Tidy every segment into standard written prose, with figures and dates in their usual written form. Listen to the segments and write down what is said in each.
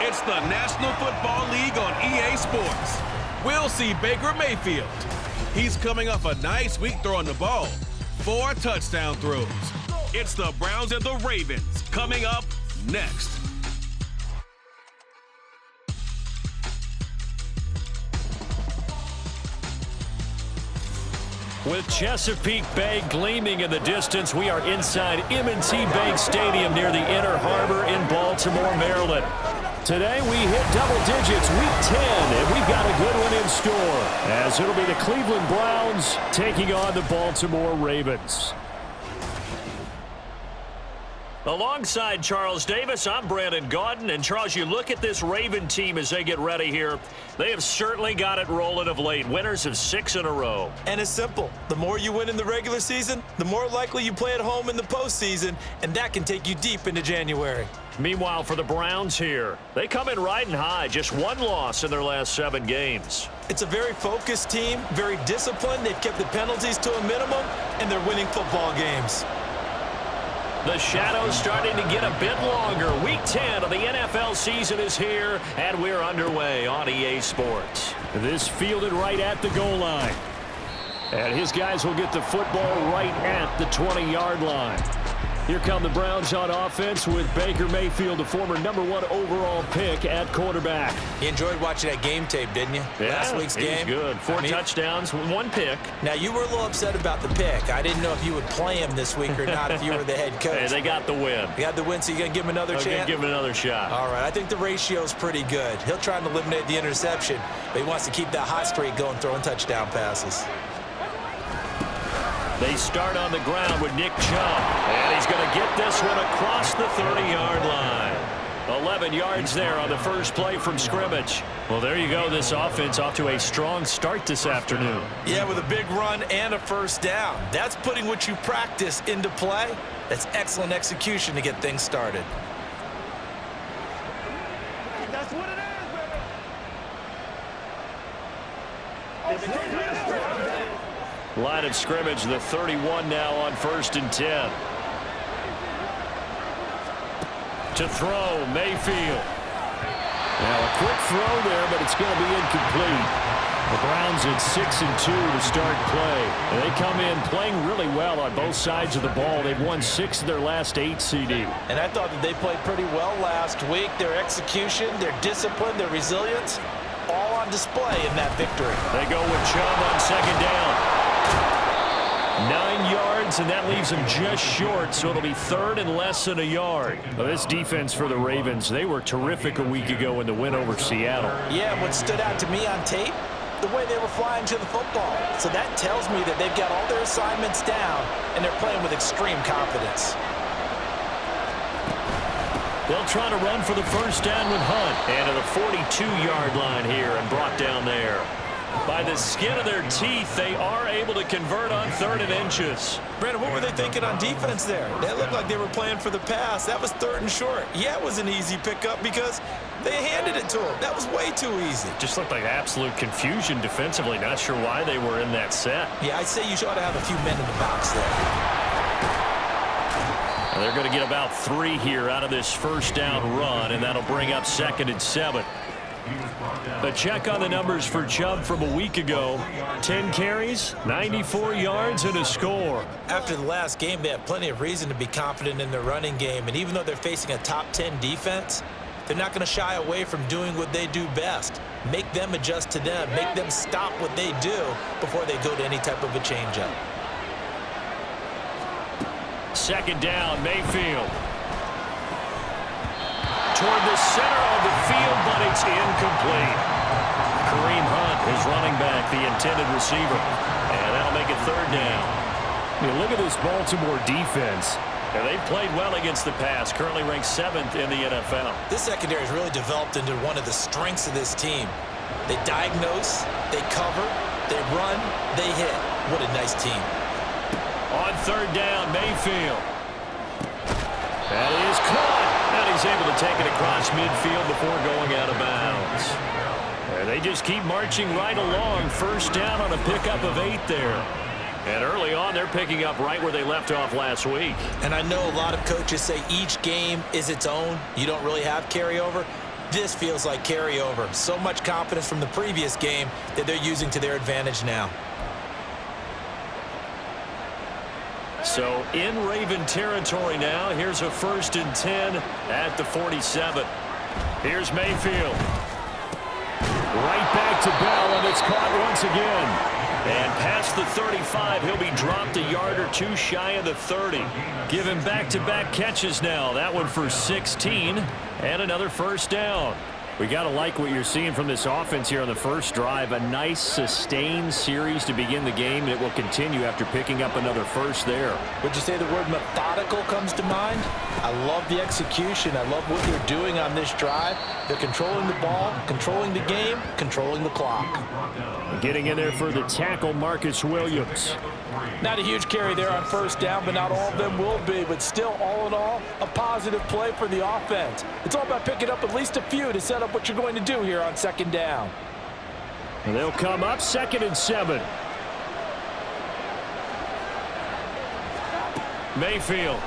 It's the National Football League on EA Sports. We'll see Baker Mayfield. He's coming off a nice week throwing the ball. 4 touchdown throws. It's the Browns and the Ravens coming up next. With Chesapeake Bay gleaming in the distance, we are inside M&T Bank Stadium near the Inner Harbor in Baltimore, Maryland. Today we hit double digits, week 10, and we've got a good one in store, as it'll be the Cleveland Browns taking on the Baltimore Ravens. Alongside Charles Davis, I'm Brandon Gaudin. And Charles, you look at this Raven team as they get ready here. They have certainly got it rolling of late. Winners of 6 in a row. And it's simple. The more you win in the regular season, the more likely you play at home in the postseason, and that can take you deep into January. Meanwhile, for the Browns here, they come in riding high. Just 1 loss in their last 7 games. It's a very focused team, very disciplined. They've kept the penalties to a minimum, and they're winning football games. The shadow's starting to get a bit longer. Week 10 of the NFL season is here, and we're underway on EA Sports. This fielded right at the goal line. And his guys will get the football right at the 20-yard line. Here come the Browns on offense with Baker Mayfield, the former #1 overall pick at quarterback. You enjoyed watching that game tape, didn't you? Yeah, Last week's game. Good. 4 touchdowns, 1 pick. Now, you were a little upset about the pick. I didn't know if you would play him this week or not if you were the head coach. Hey, they got the win. You got the win, so you're going to give him another chance? I'm going to give him another shot. All right, I think the ratio's pretty good. He'll try and eliminate the interception, but he wants to keep that hot streak going, throwing touchdown passes. They start on the ground with Nick Chubb, and he's going to get this one across the 30-yard line. 11 yards there on the first play from scrimmage. Well, there you go. This offense off to a strong start this afternoon. Yeah, with a big run and a first down. That's putting what you practice into play. That's excellent execution to get things started. That's what it is, baby. Line of scrimmage, the 31 now on 1st and 10. To throw, Mayfield. Now a quick throw there, but it's going to be incomplete. The Browns at 6-2 to start play. And they come in playing really well on both sides of the ball. They've won 6 of their last 8 CD. And I thought that they played pretty well last week. Their execution, their discipline, their resilience, all on display in that victory. They go with Chubb on 2nd down. 9 yards, and that leaves them just short, so it'll be 3rd and less than a yard. Well, this defense for the Ravens, they were terrific a week ago in the win over Seattle. Yeah, what stood out to me on tape, the way they were flying to the football. So that tells me that they've got all their assignments down, and they're playing with extreme confidence. They'll try to run for the first down with Hunt. And to the 42-yard line here and brought down there. By the skin of their teeth, they are able to convert on 3rd and inches. Brandon, what were they thinking on defense there? They looked like they were playing for the pass. That was 3rd and short. Yeah, it was an easy pickup because they handed it to them. That was way too easy. Just looked like absolute confusion defensively. Not sure why they were in that set. Yeah, I'd say you ought to have a few men in the box there. Well, they're going to get about 3 here out of this first down run, and that'll bring up 2nd and 7. A check on the numbers for Chubb from a week ago. 10 carries, 94 yards, and a score. After the last game, they have plenty of reason to be confident in their running game. And even though they're facing a top 10 defense, they're not going to shy away from doing what they do best. Make them adjust to them. Make them stop what they do before they go to any type of a changeup. 2nd down, Mayfield. Toward the center of the field, but it's incomplete. Kareem Hunt is running back, the intended receiver. And that'll make it 3rd down. I mean, look at this Baltimore defense. And they've played well against the pass, currently ranked 7th in the NFL. This secondary has really developed into one of the strengths of this team. They diagnose, they cover, they run, they hit. What a nice team. On 3rd down, Mayfield. That is caught. And he's able to take it across midfield before going out of bounds. And they just keep marching right along. First down on a pickup of 8 there. And early on, they're picking up right where they left off last week. And I know a lot of coaches say each game is its own. You don't really have carryover. This feels like carryover. So much confidence from the previous game that they're using to their advantage now. So in Raven territory now. Here's a 1st and 10 at the 47. Here's Mayfield. Right back to Bell, and it's caught once again. And past the 35, he'll be dropped a yard or two shy of the 30. Give him back-to-back catches now. That one for 16 and another 1st down. We got to like what you're seeing from this offense here on the first drive. A nice sustained series to begin the game, and it will continue after picking up another 1st there. Would you say the word methodical comes to mind? I love the execution. I love what they're doing on this drive. They're controlling the ball, controlling the game, controlling the clock. Getting in there for the tackle, Marcus Williams. Not a huge carry there on 1st down, but not all of them will be. But still, all in all, a positive play for the offense. It's all about picking up at least a few to set up what you're going to do here on 2nd down. And they'll come up 2nd and 7. Mayfield.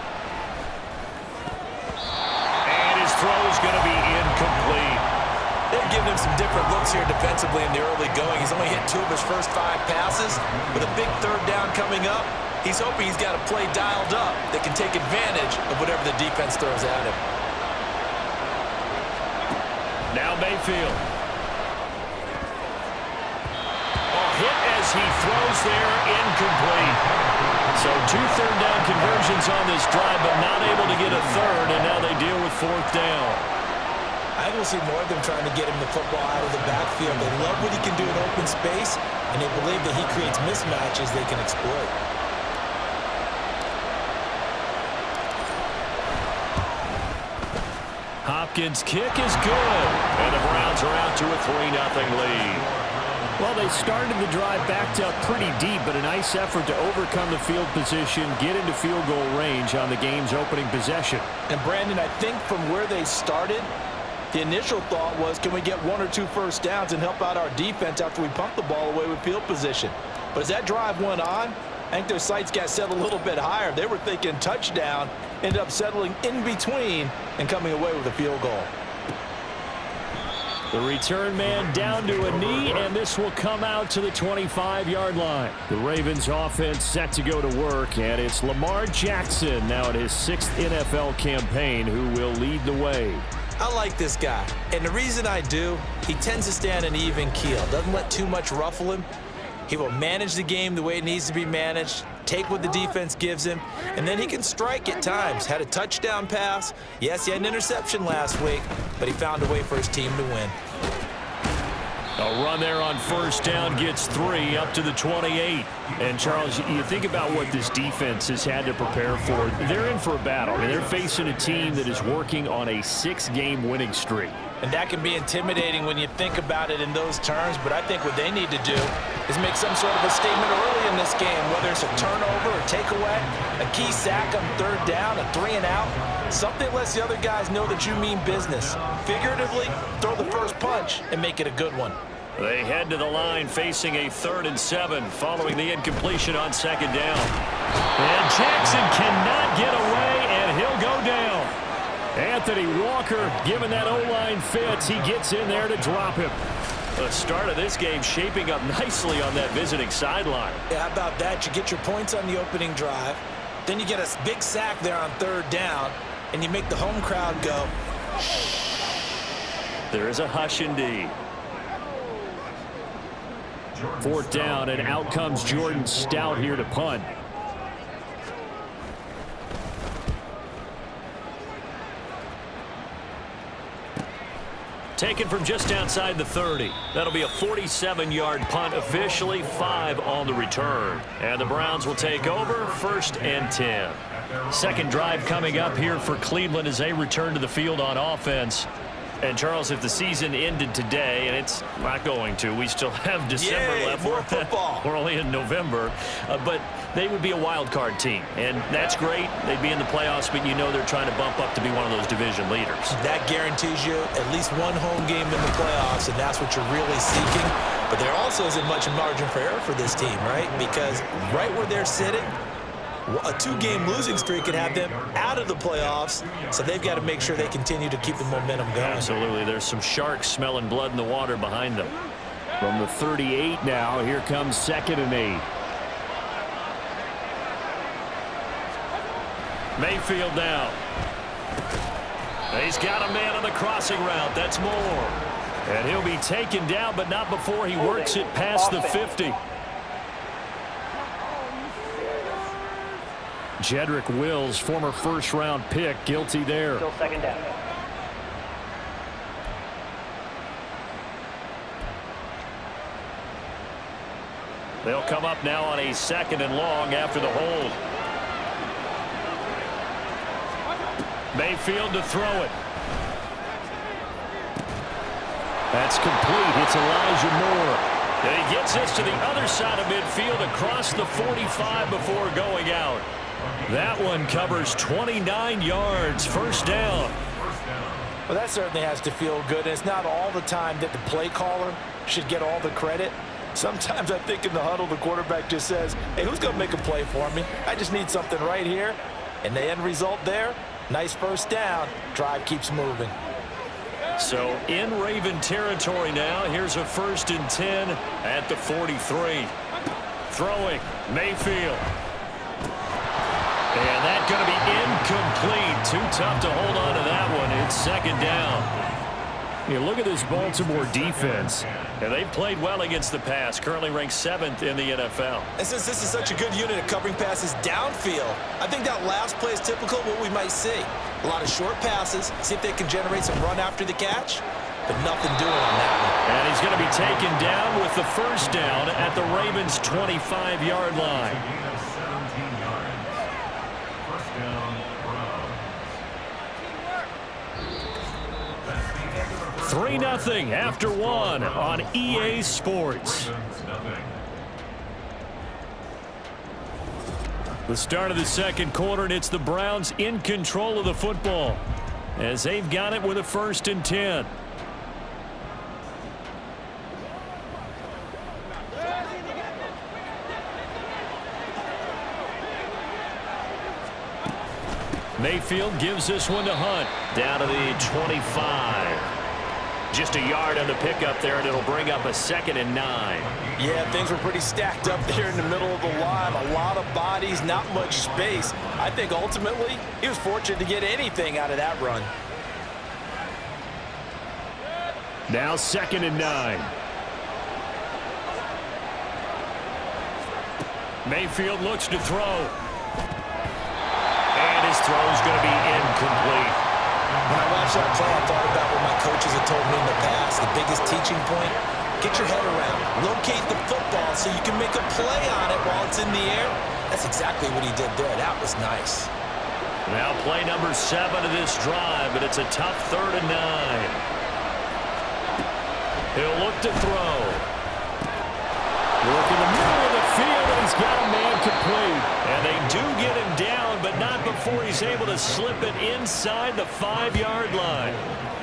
And his throw is going to be incomplete. They've given him some different looks here defensively in the early going. He's only hit 2 of his first 5 passes. With a big 3rd down coming up, he's hoping he's got a play dialed up that can take advantage of whatever the defense throws at him. Now Mayfield. Hit as he throws there, incomplete. So 2 3rd down conversions on this drive, but not able to get a 3rd, and now they deal with 4th down. I think we'll see more of them trying to get him the football out of the backfield. They love what he can do in open space, and they believe that he creates mismatches they can exploit. Hopkins' kick is good, and the Browns are out to a 3-0 lead. Well, they started the drive backed up pretty deep, but a nice effort to overcome the field position, get into field goal range on the game's opening possession. And Brandon, I think from where they started, the initial thought was, can we get 1 or 2 1st downs and help out our defense after we pump the ball away with field position? But as that drive went on, I think their sights got set a little bit higher. They were thinking touchdown, ended up settling in between and coming away with a field goal. The return man down to a knee, and this will come out to the 25-yard line. The Ravens offense set to go to work, and it's Lamar Jackson now in his 6th NFL campaign who will lead the way. I like this guy, and the reason I do, he tends to stay on an even keel. Doesn't let too much ruffle him. He will manage the game the way it needs to be managed, take what the defense gives him, and then he can strike at times. Had a touchdown pass. Yes, he had an interception last week, but he found a way for his team to win. A run there on 1st down gets 3 up to the 28. And, Charles, you think about what this defense has had to prepare for. They're in for a battle. I mean, they're facing a team that is working on a 6-game winning streak. And that can be intimidating when you think about it in those terms, but I think what they need to do is make some sort of a statement early in this game, whether it's a turnover or takeaway, a key sack on 3rd down, a 3 and out, something lets the other guys know that you mean business. Figuratively, throw the first punch and make it a good one. They head to the line facing a 3rd and 7 following the incompletion on 2nd down. And Jackson cannot get away, and he'll go down. Anthony Walker, given that O-line fits, he gets in there to drop him. The start of this game shaping up nicely on that visiting sideline. Yeah, how about that? You get your points on the opening drive, then you get a big sack there on 3rd down, and you make the home crowd go, shh. There is a hush indeed. 4th down, and out comes Jordan Stout here to punt. Taken from just outside the 30. That'll be a 47-yard punt, officially 5 on the return. And the Browns will take over 1st and 10. Second drive coming up here for Cleveland as they return to the field on offense. And, Charles, if the season ended today, and it's not going to, we still have December left. More football. We're only in November. But they would be a wild card team. And that's great. They'd be in the playoffs, but you know they're trying to bump up to be one of those division leaders. That guarantees you at least one home game in the playoffs, and that's what you're really seeking. But there also isn't much margin for error for this team, right? Because right where they're sitting, A 2-game losing streak could have them out of the playoffs, so they've got to make sure they continue to keep the momentum going. Absolutely. There's some sharks smelling blood in the water behind them. From the 38 now, here comes 2nd and 8. Mayfield now. He's got a man on the crossing route. That's Moore. And he'll be taken down, but not before he works it past the 50. Jedrick Wills, former first-round pick, guilty there. Still 2nd down. They'll come up now on a 2nd and long after the hold. Mayfield to throw it. That's complete. It's Elijah Moore. And he gets this to the other side of midfield across the 45 before going out. That one covers 29 yards. First down. Well, that certainly has to feel good. It's not all the time that the play caller should get all the credit. Sometimes I think in the huddle, the quarterback just says, hey, who's going to make a play for me? I just need something right here. And the end result there, nice first down. Drive keeps moving. So in Raven territory now. Here's a 1st and 10 at the 43. Throwing, Mayfield. And that's going to be incomplete. Too tough to hold on to that one. It's 2nd down. You look at this Baltimore defense. And they've played well against the pass. Currently ranked 7th in the NFL. And since this is such a good unit of covering passes downfield, I think that last play is typical of what we might see. A lot of short passes. See if they can generate some run after the catch. But nothing doing on that one. And he's going to be taken down with the first down at the Ravens' 25-yard line. 3-0 after 1 on EA Sports. The start of the 2nd quarter, and it's the Browns in control of the football as they've got it with a 1st and 10. Mayfield gives this one to Hunt. Down to the 25. Just a yard on the pickup there, and it'll bring up a 2nd and 9. Yeah, things were pretty stacked up there in the middle of the line. A lot of bodies, not much space. I think ultimately he was fortunate to get anything out of that run. Now 2nd and 9. Mayfield looks to throw. And his throw is going to be incomplete. When I watched that play, I thought about what my coaches had told me in the past. The biggest teaching point, get your head around. Locate the football so you can make a play on it while it's in the air. That's exactly what he did there. That was nice. Now play number 7 of this drive, but it's a tough 3rd and 9. He'll look to throw. Look in the middle of the field, and he's got a man complete. And they do get him down, but not before he's able to slip it inside the 5-yard line.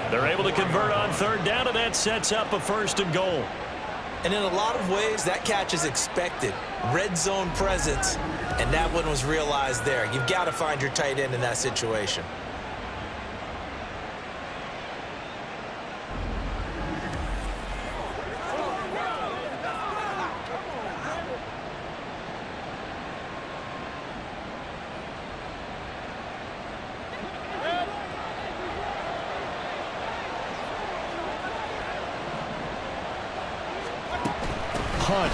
They're able to convert on 3rd down, and that sets up a 1st and goal. And in a lot of ways, that catch is expected. Red zone presence, and that one was realized there. You've got to find your tight end in that situation. Hunt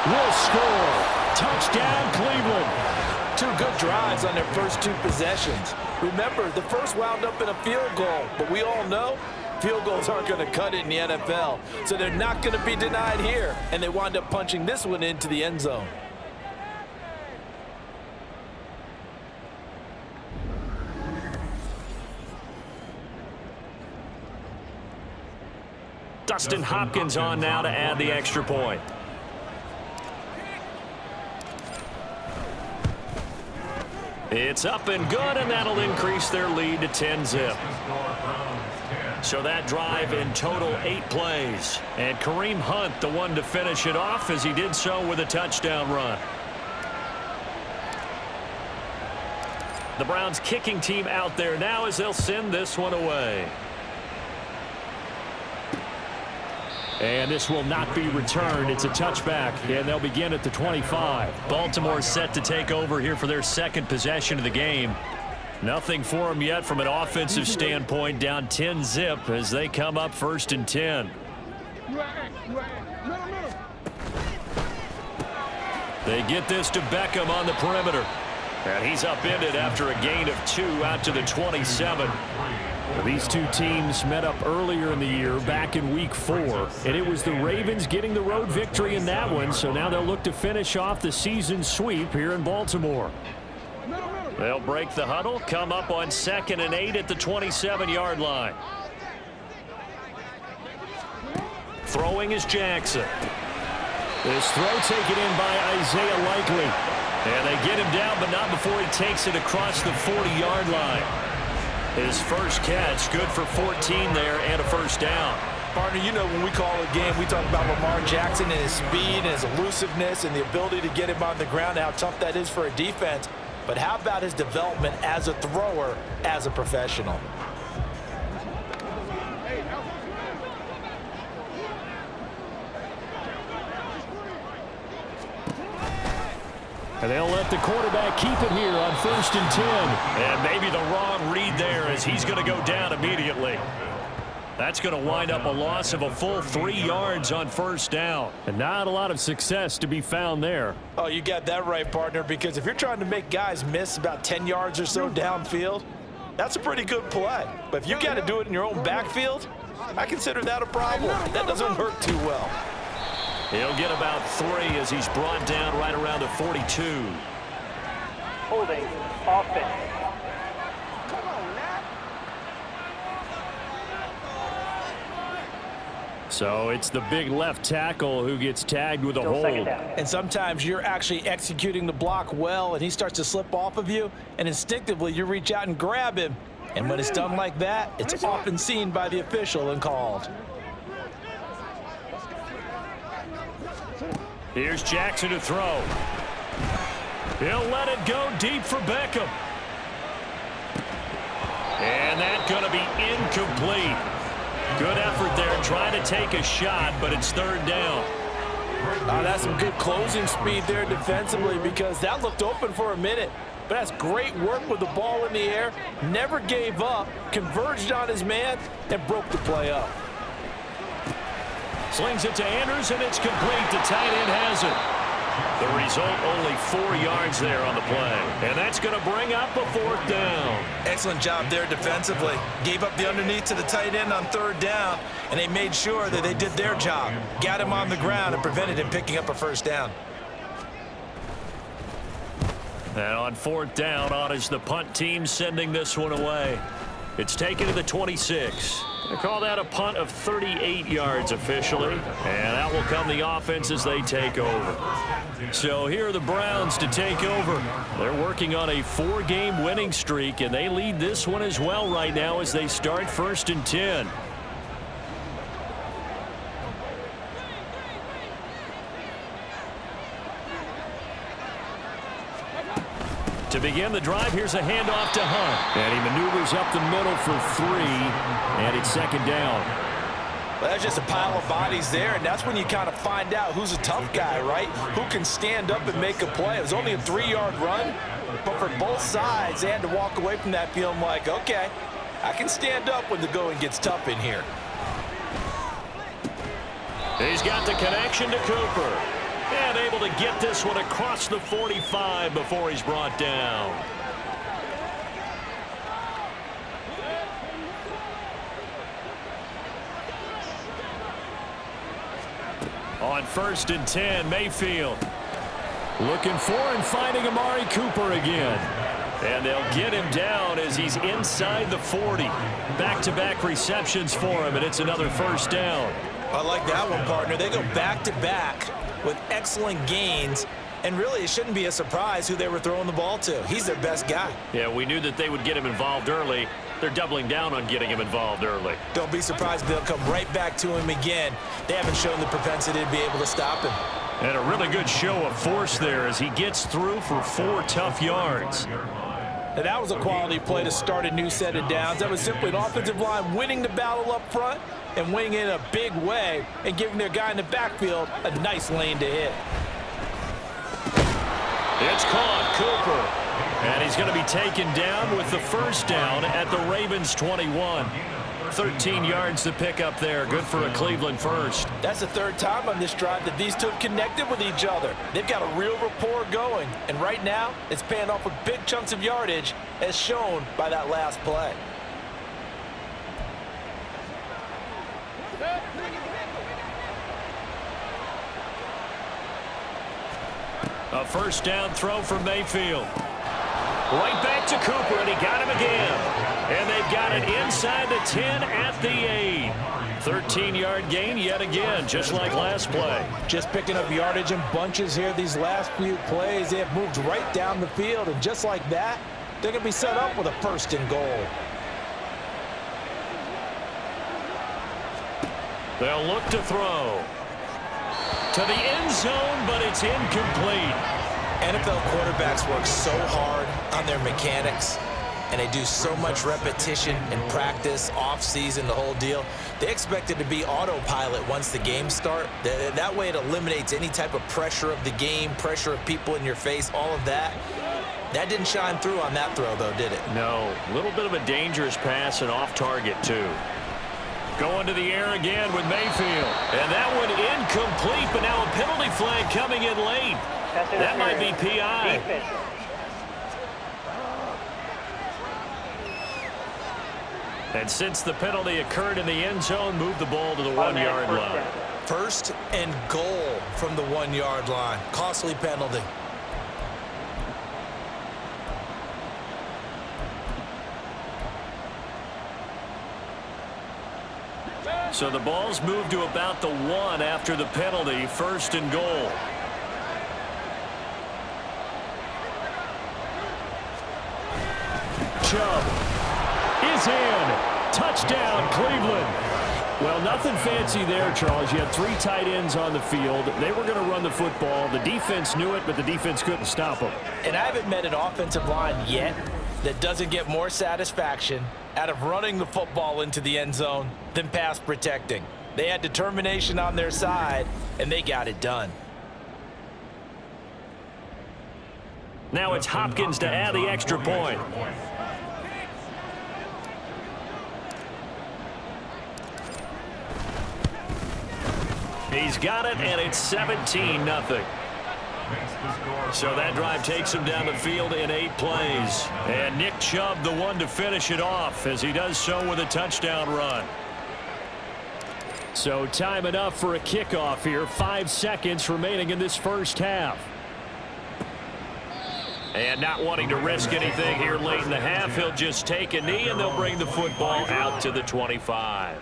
will score. Touchdown, Cleveland. 2 good drives on their first 2 possessions. Remember, the first wound up in a field goal, but we all know field goals aren't going to cut it in the NFL, so they're not going to be denied here, and they wind up punching this one into the end zone. Dustin Hopkins on now to add the extra point. It's up and good, and that'll increase their lead to 10-zip. So that drive in total 8 plays. And Kareem Hunt, the one to finish it off, as he did so with a touchdown run. The Browns kicking team out there now as they'll send this one away. And this will not be returned. It's a touchback, and they'll begin at the 25. Baltimore set to take over here for their second possession of the game. Nothing for them yet from an offensive standpoint, down 10-zip as they come up 1st and 10. They get this to Beckham on the perimeter. And he's upended after a gain of 2 out to the 27. These two teams met up earlier in the year, back in Week 4, and it was the Ravens getting the road victory in that one, so now they'll look to finish off the season sweep here in Baltimore. They'll break the huddle, come up on 2nd and 8 at the 27-yard line. Throwing is Jackson. This throw taken in by Isaiah Likely. And they get him down, but not before he takes it across the 40-yard line. His first catch, good for 14 there and a first down. Partner, you know when we call a game, we talk about Lamar Jackson and his speed and his elusiveness and the ability to get him on the ground, how tough that is for a defense. But how about his development as a thrower, as a professional? And they'll let the quarterback keep it here on 1st and 10. And maybe the wrong read there as he's going to go down immediately. That's going to wind up a loss of a full 3 yards on 1st down. And not a lot of success to be found there. Oh, you got that right, partner, because if you're trying to make guys miss about 10 yards or so downfield, that's a pretty good play. But if you got to do it in your own backfield, I consider that a problem. That doesn't work too well. He'll get about 3 as he's brought down right around the 42. Holding offense. So it's the big left tackle who gets tagged with a hold. And sometimes you're actually executing the block well, and he starts to slip off of you, and instinctively you reach out and grab him. And when it's done like that, it's often seen by the official and called. Here's Jackson to throw. He'll let it go deep for Beckham. And that's going to be incomplete. Good effort there trying to take a shot, but it's 3rd down. That's some good closing speed there defensively because that looked open for a minute. But that's great work with the ball in the air. Never gave up, converged on his man, and broke the play up. Slings it to Andrews, and it's complete. The tight end has it. The result, only 4 yards there on the play. And that's going to bring up a 4th down. Excellent job there defensively. Gave up the underneath to the tight end on 3rd down, and they made sure that they did their job. Got him on the ground and prevented him picking up a 1st down. And on 4th down, on is the punt team sending this one away. It's taken to the 26. They call that a punt of 38 yards officially. And out will come the offense as they take over. So here are the Browns to take over. They're working on a 4-game winning streak, and they lead this one as well right now as they start 1st and 10. To begin the drive, here's a handoff to Hunt. And he maneuvers up the middle for 3, and it's 2nd down. Well, that's just a pile of bodies there, and that's when you kind of find out who's a tough guy, right? Who can stand up and make a play. It was only a 3-yard run, but for both sides, they had to walk away from that feeling like, okay, I can stand up when the going gets tough in here. He's got the connection to Cooper. And able to get this one across the 45 before he's brought down. On 1st and 10, Mayfield. Looking for and finding Amari Cooper again. And they'll get him down as he's inside the 40. Back-to-back receptions for him, and it's another 1st down. I like that one, partner. They go back-to-back with excellent gains, and really it shouldn't be a surprise who they were throwing the ball to. He's their best guy. Yeah, we knew that they would get him involved early. They're doubling down on getting him involved early. Don't be surprised if they'll come right back to him again. They haven't shown the propensity to be able to stop him. And a really good show of force there as he gets through for 4 tough yards. And that was a quality play to start a new set of downs. That was simply an offensive line winning the battle up front and winning it in a big way and giving their guy in the backfield a nice lane to hit. It's caught, Cooper. And he's going to be taken down with the first down at the Ravens' 21. 13 yards to pick up there. Good for a Cleveland first. That's the third time on this drive that these two have connected with each other. They've got a real rapport going. And right now, it's paying off with big chunks of yardage as shown by that last play. A first down throw for Mayfield. Right back to Cooper, and he got him again. And they've got it inside the 10 at the 8. 13-yard gain yet again, just like last play. Just picking up yardage in bunches here these last few plays. They have moved right down the field, and just like that, they're going to be set up with a first and goal. They'll look to throw. To the end zone, but it's incomplete. NFL quarterbacks work so hard on their mechanics, and they do so much repetition and practice, off-season, the whole deal. They expect it to be autopilot once the games start. That way it eliminates any type of pressure of the game, pressure of people in your face, all of that. That didn't shine through on that throw, though, did it? No. A little bit of a dangerous pass and off target, too. Going to the air again with Mayfield. And that one incomplete, but now a penalty flag coming in late. That might be PI. Defense. And since the penalty occurred in the end zone, move the ball to the 1-yard line. First and goal from the 1-yard line. Costly penalty. So the ball's moved to about the 1 after the penalty. First and goal. Chubb is in. Touchdown, Cleveland. Well, nothing fancy there, Charles. You had 3 tight ends on the field. They were going to run the football. The defense knew it, but the defense couldn't stop them. And I haven't met an offensive line yet that doesn't get more satisfaction out of running the football into the end zone than pass protecting. They had determination on their side, and they got it done. Now it's Hopkins to add the extra point. He's got it, and it's 17-0. So that drive takes him down the field in 8 plays. And Nick Chubb, the one to finish it off, as he does so with a touchdown run. So time enough for a kickoff here. 5 seconds remaining in this first half. And not wanting to risk anything here late in the half, he'll just take a knee, and they'll bring the football out to the 25.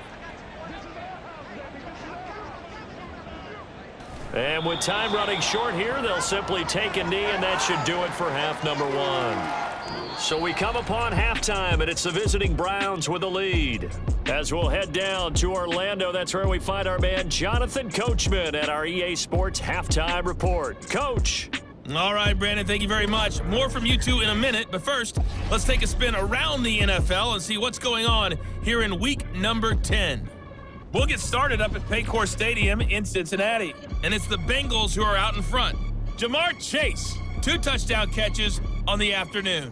And with time running short here, they'll simply take a knee, and that should do it for half number 1. So we come upon halftime, and it's the visiting Browns with the lead. As we'll head down to Orlando, that's where we find our man Jonathan Coachman at our EA Sports Halftime Report. Coach. All right, Brandon, thank you very much. More from you two in a minute, but first, let's take a spin around the NFL and see what's going on here in week number 10. We'll get started up at Paycor Stadium in Cincinnati, and it's the Bengals who are out in front. Jamar Chase, 2 touchdown catches on the afternoon.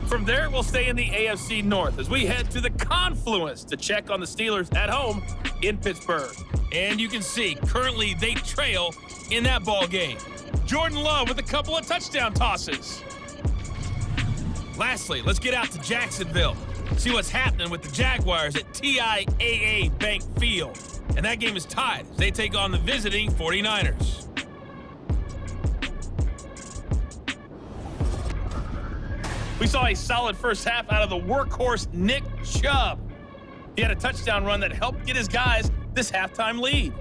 From there, we'll stay in the AFC North as we head to the Confluence to check on the Steelers at home in Pittsburgh. And you can see, currently they trail in that ball game. Jordan Love with a couple of touchdown tosses. Lastly, let's get out to Jacksonville. See what's happening with the Jaguars at TIAA Bank Field. And that game is tied as they take on the visiting 49ers. We saw a solid first half out of the workhorse Nick Chubb. He had a touchdown run that helped get his guys this halftime lead.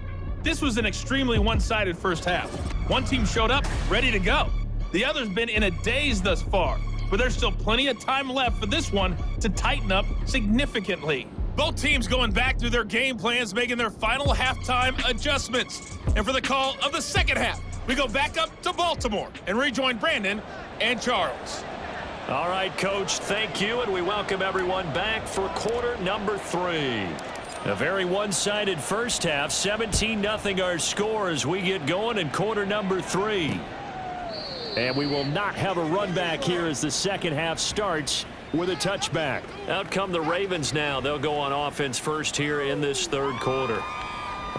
This was an extremely one-sided first half. One team showed up ready to go. The other's been in a daze thus far, but there's still plenty of time left for this one to tighten up significantly. Both teams going back through their game plans, making their final halftime adjustments. And for the call of the second half, we go back up to Baltimore and rejoin Brandon and Charles. All right, Coach, thank you, and we welcome everyone back for quarter number 3. A very one-sided first half, 17-0 our score as we get going in quarter number 3. And we will not have a run back here as the second half starts with a touchback. Out come the Ravens now. They'll go on offense first here in this third quarter.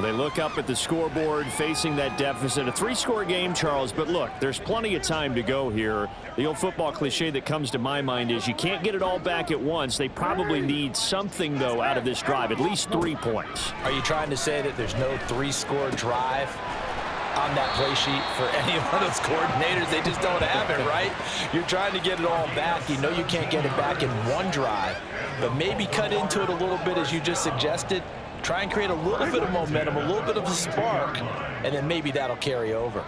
They look up at the scoreboard facing that deficit. A 3-score game, Charles, but look, there's plenty of time to go here. The old football cliche that comes to my mind is you can't get it all back at once. They probably need something, though, out of this drive, at least 3 points. Are you trying to say that there's no 3-score drive on that play sheet for any of those coordinators? They just don't have it, right? You're trying to get it all back. You know you can't get it back in one drive, but maybe cut into it a little bit as you just suggested. Try and create a little bit of momentum, a little bit of a spark, and then maybe that'll carry over.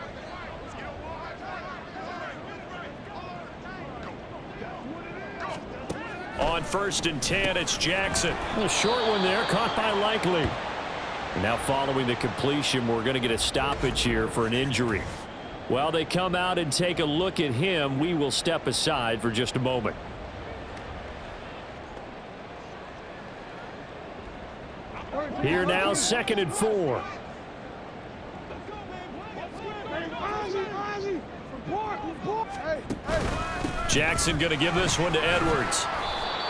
On 1st and 10, it's Jackson. A short one there, caught by Likely. Now following the completion, we're going to get a stoppage here for an injury. While they come out and take a look at him, we will step aside for just a moment. Here now, 2nd and 4. Jackson going to give this one to Edwards.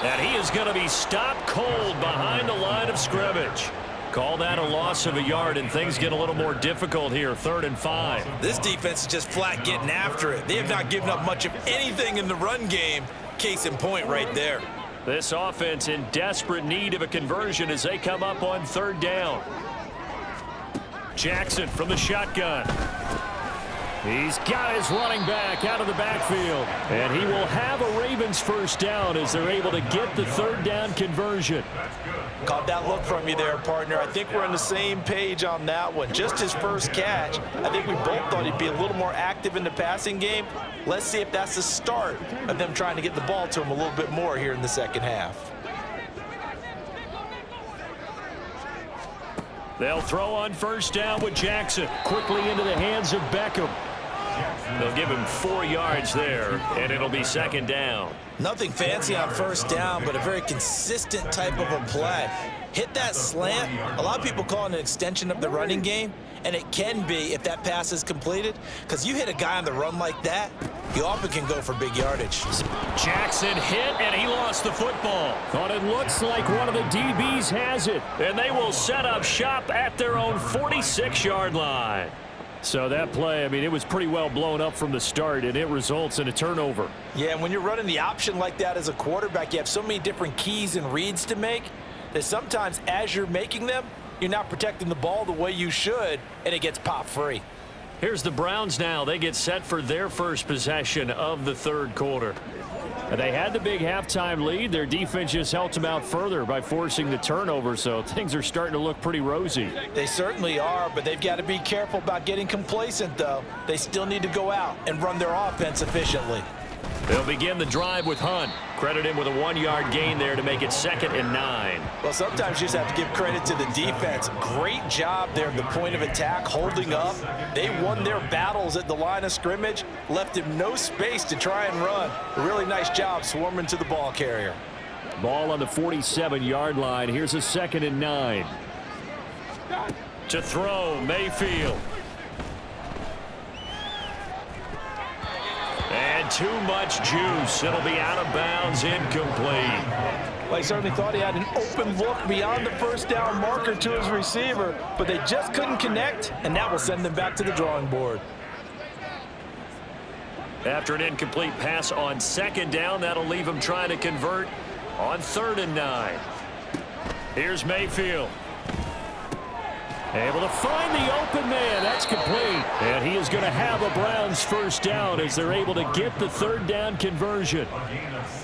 And he is going to be stopped cold behind the line of scrimmage. Call that a loss of a yard, and things get a little more difficult here, 3rd and 5. This defense is just flat getting after it. They have not given up much of anything in the run game. Case in point right there. This offense in desperate need of a conversion as they come up on 3rd down. Jackson from the shotgun. He's got his running back out of the backfield. And he will have a Ravens first down as they're able to get the 3rd down conversion. Caught that look from you there, partner. I think we're on the same page on that one. Just his first catch. I think we both thought he'd be a little more active in the passing game. Let's see if that's the start of them trying to get the ball to him a little bit more here in the second half. They'll throw on 1st down with Jackson. Quickly into the hands of Beckham. They'll give him 4 yards there, and it'll be 2nd down. Nothing fancy on 1st down, but a very consistent type of a play. Hit that slant. A lot of people call it an extension of the running game, and it can be if that pass is completed, because you hit a guy on the run like that, you often can go for big yardage. Jackson hit, and he lost the football. But it looks like one of the DBs has it, and they will set up shop at their own 46-yard line. So that play, I mean, it was pretty well blown up from the start, and it results in a turnover. Yeah, and when you're running the option like that as a quarterback, you have so many different keys and reads to make that sometimes as you're making them, you're not protecting the ball the way you should, and it gets popped free. Here's the Browns now. They get set for their first possession of the 3rd quarter. And they had the big halftime lead. Their defense just helped them out further by forcing the turnover, so things are starting to look pretty rosy. They certainly are, but they've got to be careful about getting complacent, though. They still need to go out and run their offense efficiently. They'll begin the drive with Hunt. Credit him with a 1-yard gain there to make it 2nd and 9. Well, sometimes you just have to give credit to the defense. Great job there at the point of attack, holding up. They won their battles at the line of scrimmage, left him no space to try and run. A really nice job swarming to the ball carrier. Ball on the 47-yard line. Here's a 2nd and 9. To throw, Mayfield. And too much juice. It'll be out of bounds, incomplete. Well, he certainly thought he had an open look beyond the 1st down marker to his receiver, but they just couldn't connect, and that will send them back to the drawing board. After an incomplete pass on 2nd down, that'll leave him trying to convert on 3rd and 9. Here's Mayfield. Able to find the open man. That's complete. And he is going to have a Browns first down as they're able to get the 3rd down conversion.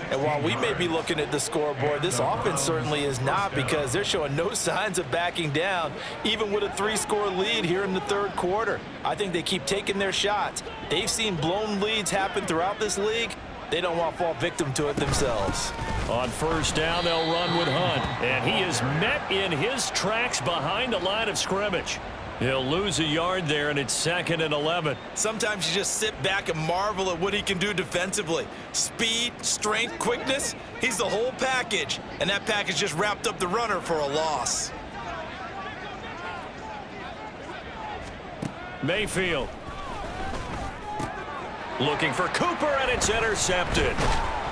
And while we may be looking at the scoreboard, this offense certainly is not, because they're showing no signs of backing down, even with a 3-score lead here in the 3rd quarter. I think they keep taking their shots. They've seen blown leads happen throughout this league. They don't want to fall victim to it themselves. On 1st down, they'll run with Hunt. And he is met in his tracks behind the line of scrimmage. He'll lose a yard there, and it's 2nd and 11. Sometimes you just sit back and marvel at what he can do defensively. Speed, strength, quickness, he's the whole package. And that package just wrapped up the runner for a loss. Mayfield. Looking for Cooper, and it's intercepted.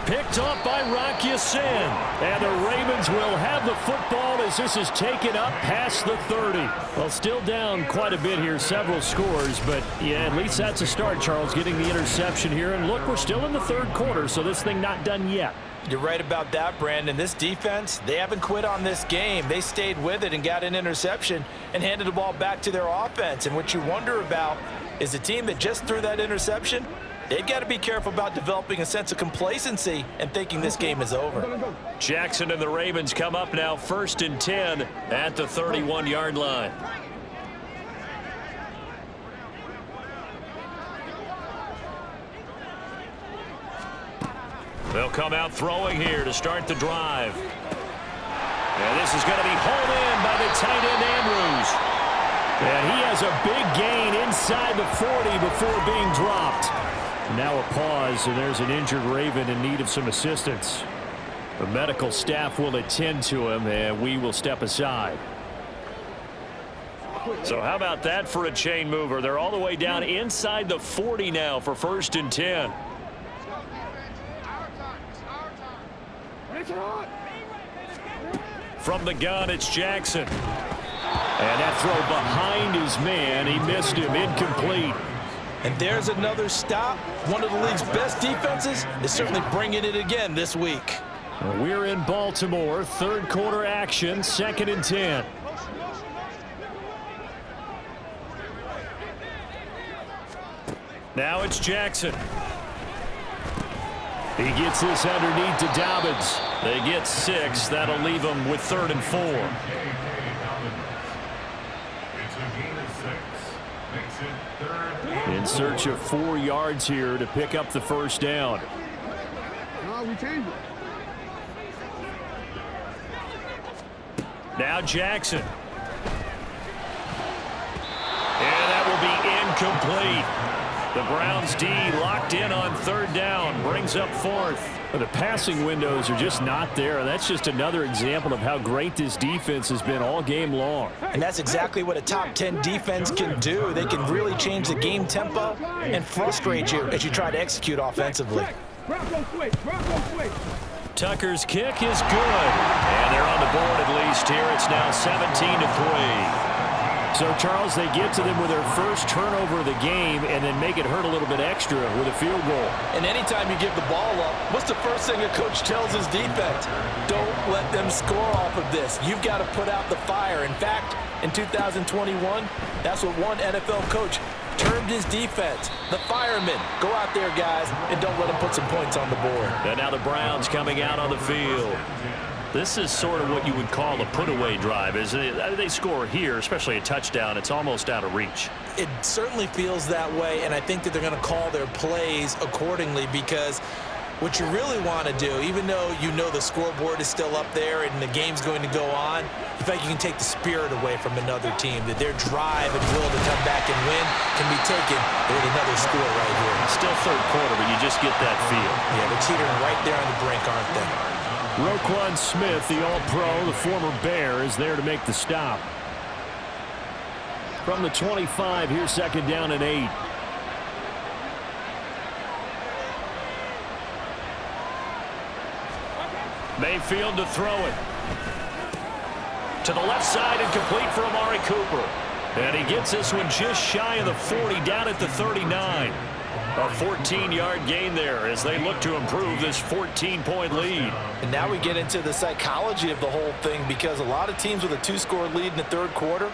Picked off by Rock Ya-Sin. And the Ravens will have the football as this is taken up past the 30. Well, still down quite a bit here, several scores, but yeah, at least that's a start, Charles, getting the interception here. And look, we're still in the 3rd quarter, so this thing not done yet. You're right about that, Brandon. This defense, they haven't quit on this game. They stayed with it and got an interception and handed the ball back to their offense. And what you wonder about is the team that just threw that interception, they've got to be careful about developing a sense of complacency and thinking this game is over. Jackson and the Ravens come up now 1st and 10 at the 31-yard line. They'll come out throwing here to start the drive. And this is going to be hauled in by the tight end Andrews. And he has a big gain inside the 40 before being dropped. Now a pause, and there's an injured Raven in need of some assistance. The medical staff will attend to him, and we will step aside. So how about that for a chain mover? They're all the way down inside the 40 now for 1st and 10. From the gun, it's Jackson. And that throw behind his man. He missed him. Incomplete. And there's another stop. One of the league's best defenses is certainly bringing it again this week. We're in Baltimore. 3rd quarter action. 2nd and 10. Now it's Jackson. He gets this underneath to Dobbins. They get 6. That'll leave them with 3rd and 4. In search of 4 yards here to pick up the 1st down. Now Jackson. And that will be incomplete. The Browns D locked in on 3rd down, brings up 4th. The passing windows are just not there. That's just another example of how great this defense has been all game long. And that's exactly what a top 10 defense can do. They can really change the game tempo and frustrate you as you try to execute offensively. Tucker's kick is good. And they're on the board at least here. It's now 17-3. So, Charles, they get to them with their first turnover of the game and then make it hurt a little bit extra with a field goal. And anytime you give the ball up, what's the first thing a coach tells his defense? Don't let them score off of this. You've got to put out the fire. In fact, in 2021, that's what one NFL coach termed his defense. The firemen. Go out there, guys, and don't let them put some points on the board. And now the Browns coming out on the field. This is sort of what you would call a put-away drive, isn't it? They score here, especially a touchdown. It's almost out of reach. It certainly feels that way, and I think that they're going to call their plays accordingly because what you really want to do, even though you know the scoreboard is still up there and the game's going to go on, in fact, you can take the spirit away from another team, that their drive and will to come back and win can be taken with another score right here. Still 3rd quarter, but you just get that feel. Yeah, they're teetering right there on the brink, aren't they? Roquan Smith, the All-Pro, the former Bear, is there to make the stop. From the 25, here's 2nd down and 8. Mayfield to throw it. To the left side and complete for Amari Cooper. And he gets this one just shy of the 40, down at the 39. A 14-yard gain there as they look to improve this 14-point lead. And now we get into the psychology of the whole thing because a lot of teams with a 2-score lead in the 3rd quarter,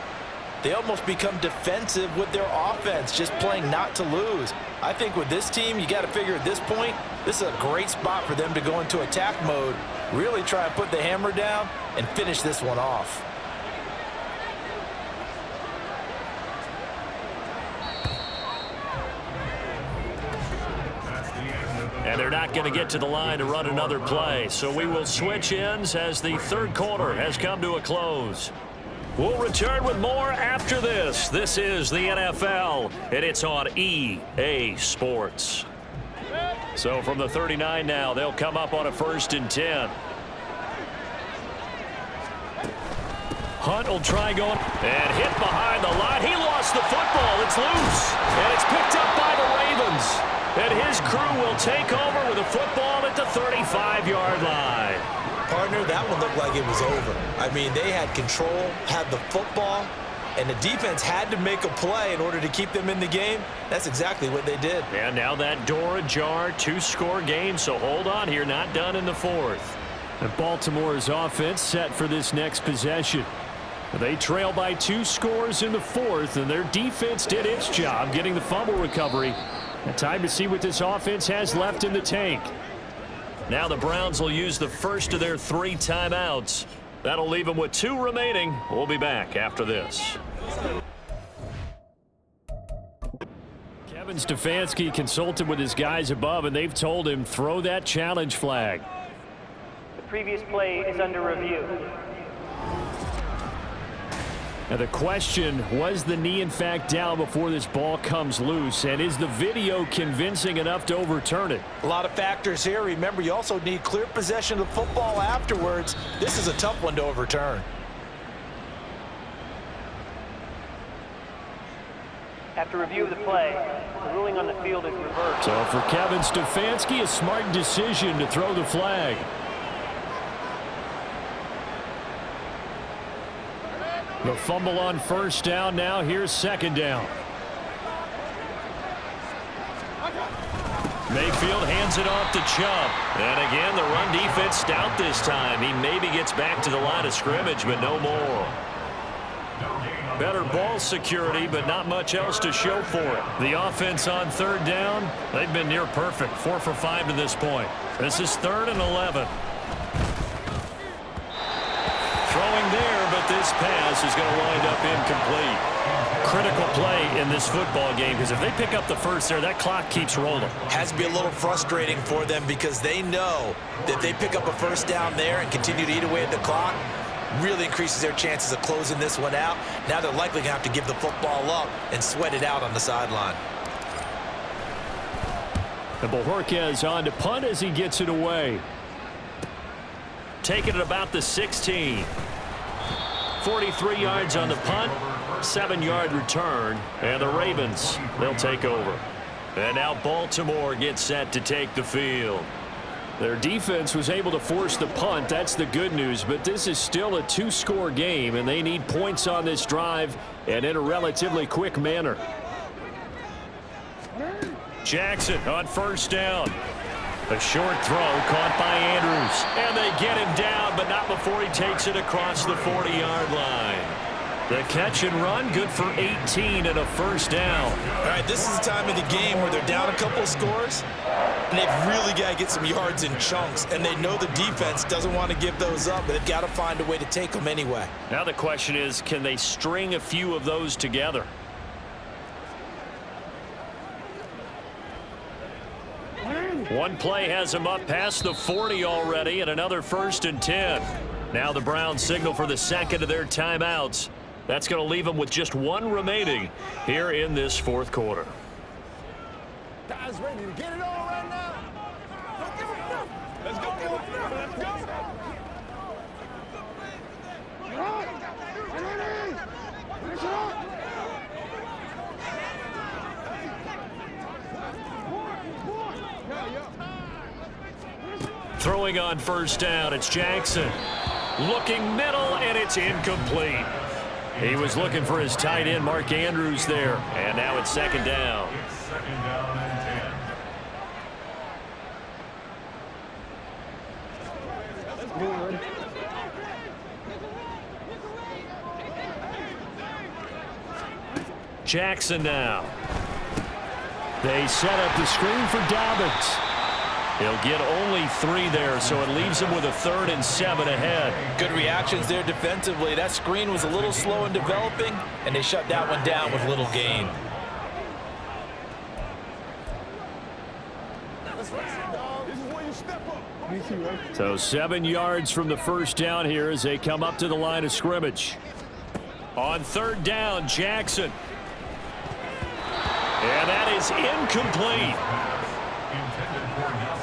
they almost become defensive with their offense, just playing not to lose. I think with this team, you got to figure at this point, this is a great spot for them to go into attack mode, really try and put the hammer down and finish this one off. And they're not going to get to the line to run another play. So we will switch ends as the 3rd quarter has come to a close. We'll return with more after this. This is the NFL, and it's on EA Sports. So from the 39 now, they'll come up on a 1st and 10. Hunt will try going and hit behind the line. He lost the football. It's loose, and it's picked up by the Ravens. And his crew will take over with a football at the 35-yard line. Partner, that one looked like it was over. I mean, they had control, had the football, and the defense had to make a play in order to keep them in the game. That's exactly what they did. And now that door ajar, 2-score game, so hold on here, not done in the 4th. And Baltimore's offense set for this next possession. They trail by 2 scores in the 4th, and their defense did its job getting the fumble recovery. And time to see what this offense has left in the tank. Now the Browns will use the first of their 3 timeouts. That'll leave them with 2 remaining. We'll be back after this. Kevin Stefanski consulted with his guys above, and they've told him throw that challenge flag. The previous play is under review. Now the question, was the knee in fact down before this ball comes loose, and is the video convincing enough to overturn it? A lot of factors here. Remember, you also need clear possession of the football afterwards. This is a tough one to overturn. After review of the play, the ruling on the field is reversed. So for Kevin Stefanski, a smart decision to throw the flag. The fumble on 1st down. Now here's 2nd down. Mayfield hands it off to Chubb. And again, the run defense stout this time. He maybe gets back to the line of scrimmage, but no more. Better ball security, but not much else to show for it. The offense on 3rd down, they've been near perfect. 4 for 5 to this point. This is 3rd and 11. Throwing there, but this pass is going to wind up incomplete. Critical play in this football game, because if they pick up the first there, that clock keeps rolling. Has to be a little frustrating for them because they know that they pick up a 1st down there and continue to eat away at the clock, really increases their chances of closing this one out. Now they're likely going to have to give the football up and sweat it out on the sideline. And Bojorquez on to punt as he gets it away. Taking it about the 16. 43 yards on the punt, 7-yard return, and the Ravens, they'll take over. And now Baltimore gets set to take the field. Their defense was able to force the punt. That's the good news, but this is still a 2-score game, and they need points on this drive and in a relatively quick manner. Jackson on 1st down. A short throw caught by Andrews. And they get him down, but not before he takes it across the 40-yard line. The catch and run, good for 18 and a 1st down. All right, this is the time of the game where they're down a couple of scores, and they've really got to get some yards in chunks, and they know the defense doesn't want to give those up, but they've got to find a way to take them anyway. Now the question is, can they string a few of those together? One play has them up past the 40 already, and another 1st and 10. Now the Browns signal for the 2nd of their timeouts. That's going to leave them with just 1 remaining here in this 4th quarter. Guys ready to get it on right now? Let's go. Let's go. Throwing on 1st down, it's Jackson. Looking middle, and it's incomplete. He was looking for his tight end, Mark Andrews, there. And now it's 2nd down. Jackson now. They set up the screen for Dobbins. He'll get only 3 there, so it leaves him with a 3rd and 7 ahead. Good reactions there defensively. That screen was a little slow in developing, and they shut that one down with little gain. So 7 yards from the 1st down here as they come up to the line of scrimmage. On third down, Jackson. And that is incomplete.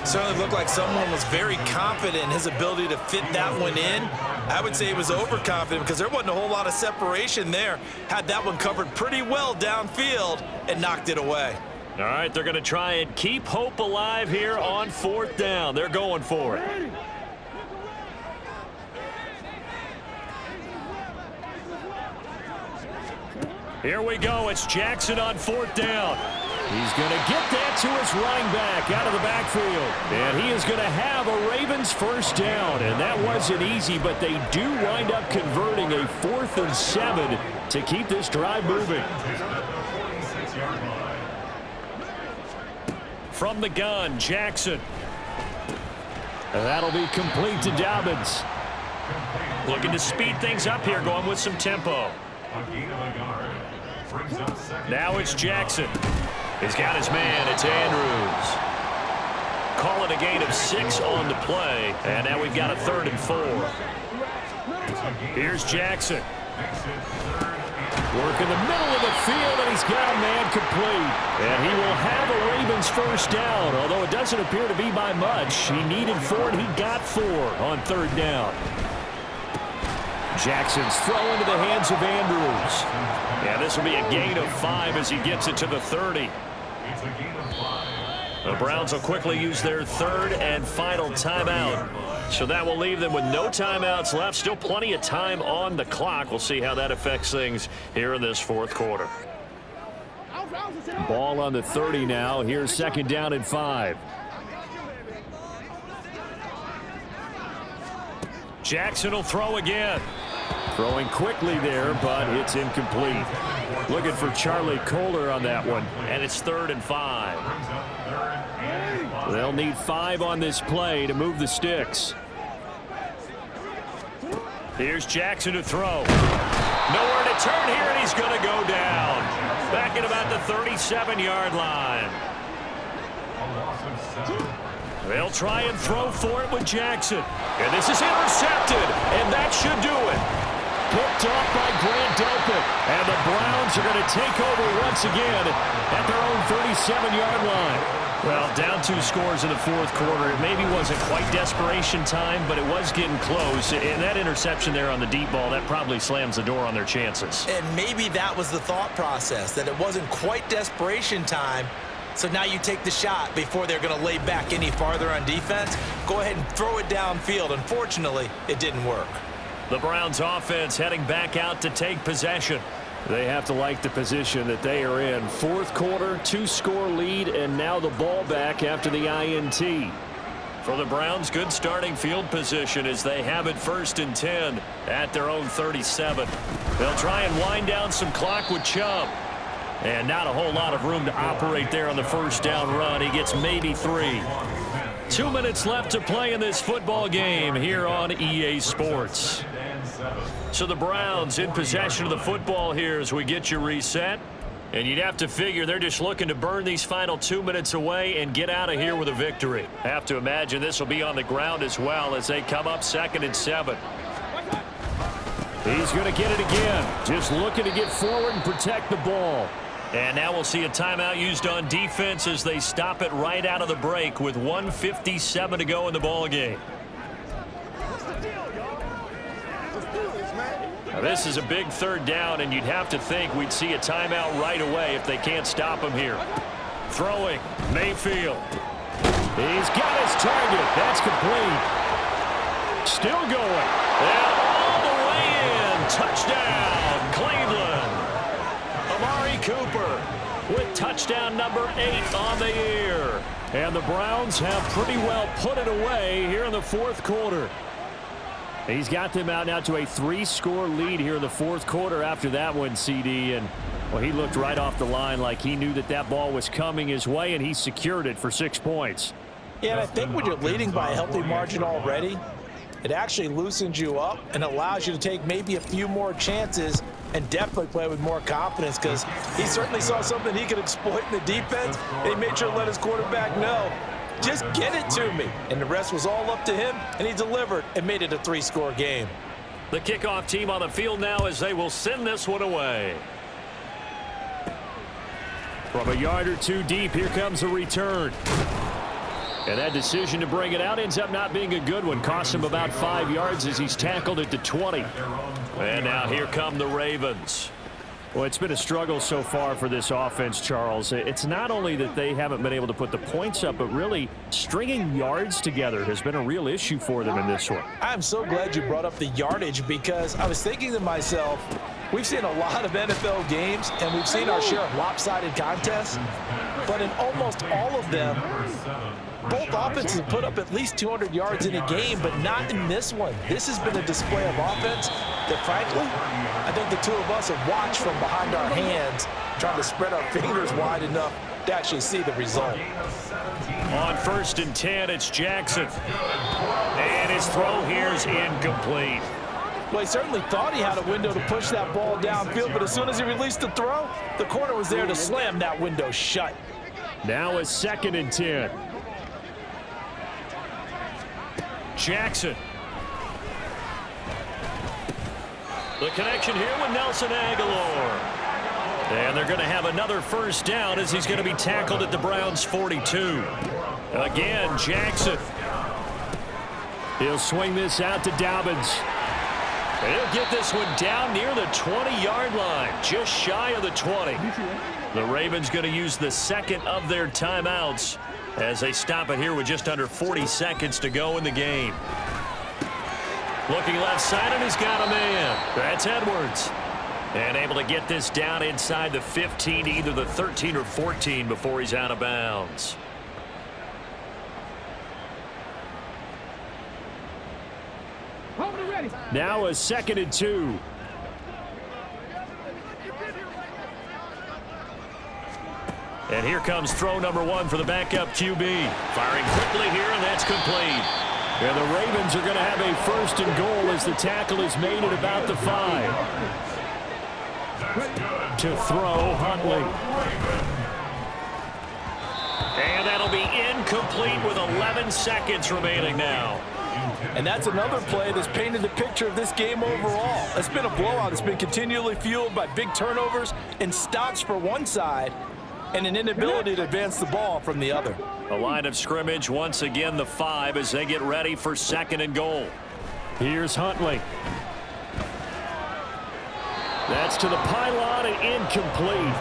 Certainly looked like someone was very confident in his ability to fit that one in. I would say he was overconfident because there wasn't a whole lot of separation there. Had that one covered pretty well downfield and knocked it away. All right, they're going to try and keep hope alive here on fourth down. They're going for it. Here we go. It's Jackson on fourth down. He's going to get that to his running back out of the backfield. And he is going to have a Ravens first down. And that wasn't easy, but they do wind up converting a 4th and 7 to keep this drive moving. From the gun, Jackson. And that'll be complete to Dobbins. Looking to speed things up here, going with some tempo. Now it's Jackson. He's got his man. It's Andrews. Call it a gain of 6 on the play. And now we've got a 3rd and 4. Here's Jackson. Work in the middle of the field, and he's got a man complete. And he will have a Ravens first down, although it doesn't appear to be by much. He needed 4, and he got 4 on third down. Jackson's throw into the hands of Andrews. Yeah, this will be a gain of 5 as he gets it to the 30. The Browns will quickly use their 3rd and final timeout. So that will leave them with no timeouts left. Still plenty of time on the clock. We'll see how that affects things here in this 4th quarter. Ball on the 30 now. Here's 2nd down and 5. Jackson will throw again. Throwing quickly there, but it's incomplete. Looking for Charlie Kohler on that one. And it's 3rd and 5. They'll need 5 on this play to move the sticks. Here's Jackson to throw. Nowhere to turn here, and he's going to go down. Back at about the 37-yard line. They'll try and throw for it with Jackson. And this is intercepted, and that should do it. Picked off by Grant Delpit. And the Browns are going to take over once again at their own 37-yard line. Well, down 2 scores in the 4th quarter. It maybe wasn't quite desperation time, but it was getting close. And that interception there on the deep ball, that probably slams the door on their chances. And maybe that was the thought process, that it wasn't quite desperation time. So now you take the shot before they're going to lay back any farther on defense. Go ahead and throw it downfield. Unfortunately, it didn't work. The Browns offense heading back out to take possession. They have to like the position that they are in. 4th quarter, 2-score lead, and now the ball back after the INT. For the Browns, good starting field position as they have it 1st and 10 at their own 37. They'll try and wind down some clock with Chubb. And not a whole lot of room to operate there on the first down run. He gets maybe 3. 2 minutes left to play in this football game here on EA Sports. So the Browns in possession of the football here as we get you reset. And you'd have to figure they're just looking to burn these final 2 minutes away and get out of here with a victory. Have to imagine this will be on the ground as well as they come up 2nd and 7. He's going to get it again. Just looking to get forward and protect the ball. And now we'll see a timeout used on defense as they stop it right out of the break with 1:57 to go in the ball game. Now this is a big 3rd down, and you'd have to think we'd see a timeout right away if they can't stop him here. Throwing, Mayfield. He's got his target. That's complete. Still going. And all the way in. Touchdown, Cleveland. Amari Cooper with touchdown number 8 on the year. And the Browns have pretty well put it away here in the 4th quarter. He's got them out now to a 3-score lead here in the 4th quarter after that one, CD. And, well, he looked right off the line like he knew that that ball was coming his way, and he secured it for 6 points. Yeah, and I think when you're leading by a healthy margin already, it actually loosens you up and allows you to take maybe a few more chances and definitely play with more confidence, because he certainly saw something he could exploit in the defense, and he made sure to let his quarterback know, just get it to me. And the rest was all up to him, and he delivered and made it a 3-score game. The kickoff team on the field now as they will send this one away. From a yard or two deep, here comes the return. And that decision to bring it out ends up not being a good one. Costs him about 5 yards as he's tackled at the 20. And now here come the Ravens. Well, it's been a struggle so far for this offense, Charles. It's not only that they haven't been able to put the points up, but really stringing yards together has been a real issue for them in this one. I'm so glad you brought up the yardage because I was thinking to myself, we've seen a lot of NFL games and we've seen our share of lopsided contests, but in almost all of them, both offenses have put up at least 200 yards in a game, but not in this one. This has been a display of offense that, frankly, I think the two of us have watched from behind our hands, trying to spread our fingers wide enough to actually see the result. On 1st and 10, it's Jackson. And his throw here is incomplete. Well, he certainly thought he had a window to push that ball downfield, but as soon as he released the throw, the corner was there to slam that window shut. Now it's 2nd and 10. Jackson. The connection here with Nelson Aguilar. And they're going to have another first down as he's going to be tackled at the Browns' 42. Again, Jackson. He'll swing this out to Dobbins. And he'll get this one down near the 20-yard line, just shy of the 20. The Ravens going to use the second of their timeouts as they stop it here with just under 40 seconds to go in the game. Looking left side, and he's got a man. That's Edwards. And able to get this down inside the 15, either the 13 or 14 before he's out of bounds. Now a 2nd and 2. And here comes throw number 1 for the backup QB. Firing quickly here, and that's complete. And the Ravens are going to have a 1st and goal as the tackle is made at about the 5. To throw, Huntley. And that'll be incomplete with 11 seconds remaining now. And that's another play that's painted the picture of this game overall. It's been a blowout. It's been continually fueled by big turnovers and stops for one side and an inability to advance the ball from the other. A line of scrimmage, once again the 5 as they get ready for 2nd and goal. Here's Huntley. That's to the pylon and incomplete.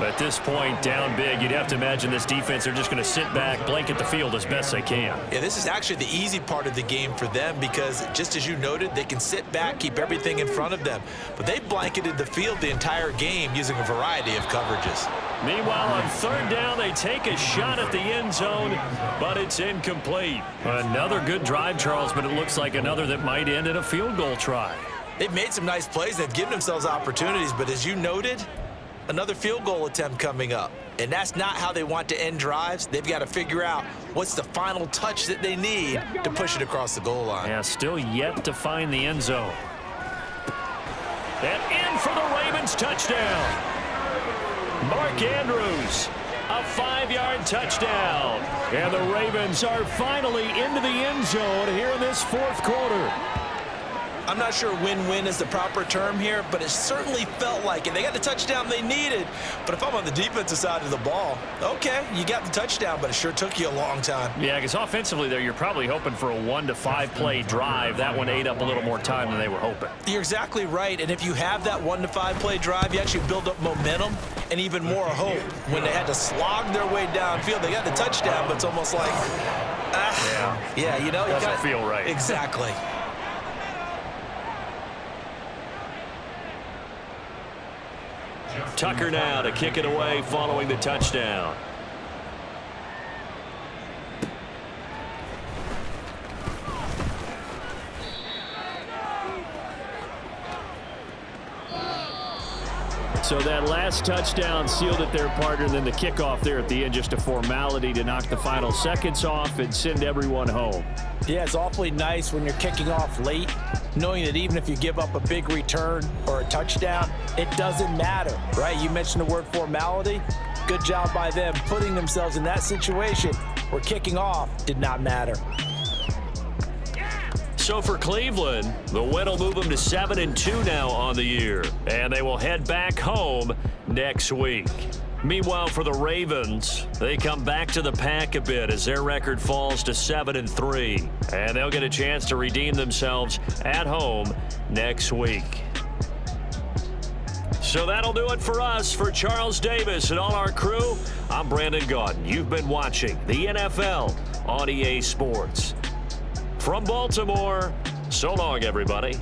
At this point, down big, you'd have to imagine this defense, they're just going to sit back, blanket the field as best they can. Yeah, this is actually the easy part of the game for them because, just as you noted, they can sit back, keep everything in front of them. But they blanketed the field the entire game using a variety of coverages. Meanwhile, on 3rd down, they take a shot at the end zone, but it's incomplete. Another good drive, Charles, but it looks like another that might end in a field goal try. They've made some nice plays. They've given themselves opportunities, but as you noted, another field goal attempt coming up. And that's not how they want to end drives. They've got to figure out what's the final touch that they need to push it across the goal line. Yeah, still yet to find the end zone. And in for the Ravens touchdown. Mark Andrews, a 5-yard touchdown. And the Ravens are finally into the end zone here in this 4th quarter. I'm not sure win-win is the proper term here, but it certainly felt like it. They got the touchdown they needed, but if I'm on the defensive side of the ball, okay, you got the touchdown, but it sure took you a long time. Yeah, because offensively there, you're probably hoping for a 1 to 5 play drive. That one ate up a little more time than they were hoping. You're exactly right, and if you have that 1 to 5 play drive, you actually build up momentum and even more hope. When they had to slog their way downfield, they got the touchdown, but it's almost like, yeah, you know, doesn't feel right. Exactly. Tucker now to kick it away following the touchdown. So that last touchdown sealed it their partner, and then the kickoff there at the end, just a formality to knock the final seconds off and send everyone home. Yeah, it's awfully nice when you're kicking off late, knowing that even if you give up a big return or a touchdown, it doesn't matter, right? You mentioned the word formality. Good job by them putting themselves in that situation where kicking off did not matter. So for Cleveland, the win will move them to 7-2 now on the year, and they will head back home next week. Meanwhile, for the Ravens, they come back to the pack a bit as their record falls to 7-3, and they'll get a chance to redeem themselves at home next week. So that'll do it for us. For Charles Davis and all our crew, I'm Brandon Gaudin. You've been watching the NFL on EA Sports. From Baltimore, so long, everybody.